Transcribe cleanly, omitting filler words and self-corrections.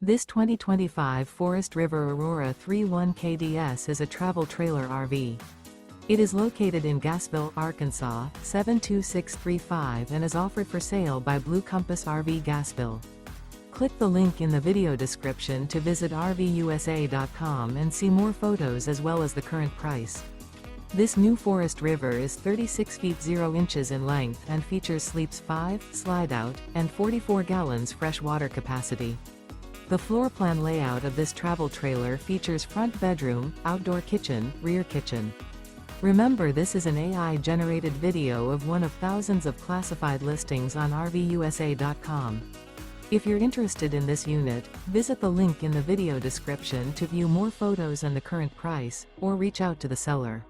This 2025 Forest River Aurora 31 KDS is a travel trailer RV. It is located in Gassville, Arkansas, 72635 and is offered for sale by Blue Compass RV Gassville. Click the link in the video description to visit RVUSA.com and see more photos as well as the current price. This new Forest River is 36 feet 0 inches in length and features sleeps 5, Slideout, and 44 gallons fresh water capacity. The floor plan layout of this travel trailer features front bedroom, outdoor kitchen, rear kitchen. Remember, this is an AI-generated video of one of thousands of classified listings on RVUSA.com. If you're interested in this unit, visit the link in the video description to view more photos and the current price, or reach out to the seller.